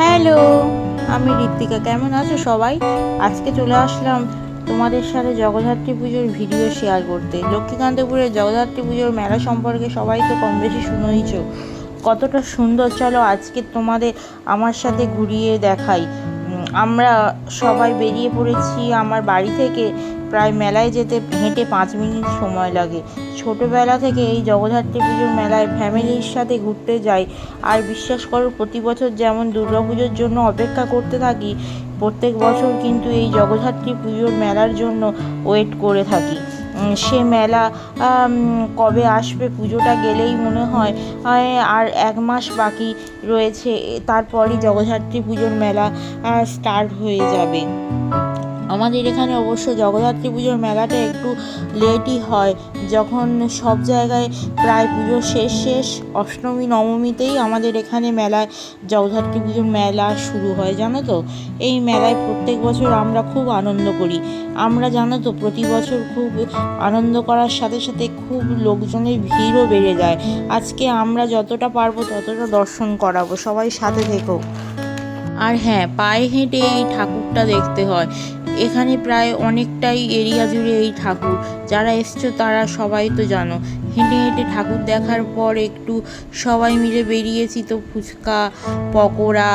Hello, আমি ঋত্বিকা। কেমন আছো সবাই? আজকে চলে আসলাম তোমাদের সাথে জগদ্ধাত্রী পুজোর ভিডিও শেয়ার করতে। লক্ষ্মীকান্তপুরের জগদ্ধাত্রী পুজোর মেলা সম্পর্কে সবাই তো কম বেশি শুনেইছো, কতটা সুন্দর। চলো আজকে তোমাদের আমার সাথে ঘুরিয়ে দেখাই। আমরা সবাই বেরিয়ে পড়েছি আমার বাড়ি থেকে। প্রায় মেলায় যেতে হেঁটে 5 মিনিট সময় লাগে। ছোটোবেলা থেকে এই জগদ্ধাত্রী পুজোর মেলায় ফ্যামিলির সাথে ঘুরতে যাই। আর বিশ্বাস করো, প্রতি বছর যেমন দুর্গাপুজোর জন্য অপেক্ষা করতে থাকি, প্রত্যেক বছর কিন্তু এই জগদ্ধাত্রী পুজোর মেলার জন্য ওয়েট করে থাকি। সে মেলা কবে আসবে, পুজোটা গেলেই মনে হয় আর 1 মাস বাকি রয়েছে, তারপরই জগদ্ধাত্রী পুজোর মেলা স্টার্ট হয়ে যাবে। আমাদের এখানে অবশ্য জগদ্ধাত্রী পুজোর মেলাটা একটু লেটই হয়। যখন সব জায়গায় প্রায় পুজো শেষ অষ্টমী নবমীতেই আমাদের এখানে মেলায় জগদ্ধাত্রী পুজোর মেলা শুরু হয়, জানো তো। এই মেলায় প্রত্যেক বছর আমরা খুব আনন্দ করি। আমরা জানো তো প্রতি বছর খুব আনন্দ করার সাথে সাথে খুব লোকজনের ভিড়ও বেড়ে যায়। আজকে আমরা যতটা পারবো ততটা দর্শন করাবো, সবাই সাথে থেকো। আর হ্যাঁ, পায়ে হেঁটে এই ঠাকুরটা দেখতে হয়। এখানে প্রায় অনেকটাই এরিয়া জুড়ে এই ঠাকুর। যারা এসছো তারা সবাই তো জানো। হেঁটে হেঁটে ঠাকুর দেখার পর একটু সবাই মিলে বেরিয়েছি তো ফুচকা, পকোড়া,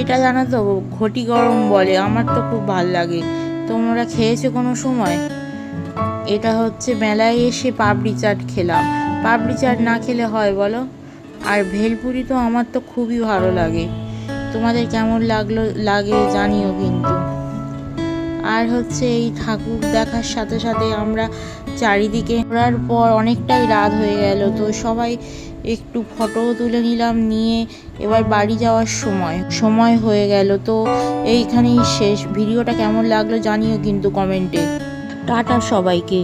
এটা জানো তো ঘটি গরম বলে, আমার তো খুব ভাল লাগে। তোমরা খেয়েছো কোনো সময়? এটা হচ্ছে মেলায় এসে পাপড়ি চাট খেলাম। পাপড়ি চাট না খেলে হয় বলো? আর ভেলপুরি তো আমার তো খুবই ভালো লাগে। তোমাদের কেমন লাগে জানিও কিন্তু। আর হচ্ছে এই ঠাকুর দেখার সাথে সাথে আমরা চারিদিকে ঘোরার পর অনেকটাই রাত হয়ে গেল, তো সবাই একটু ফটোও তুলে নিলাম। নিয়ে এবার বাড়ি যাওয়ার সময় হয়ে গেল। তো এইখানেই শেষ। ভিডিওটা কেমন লাগলো জানিও কিন্তু কমেন্টে। টাটা সবাইকে।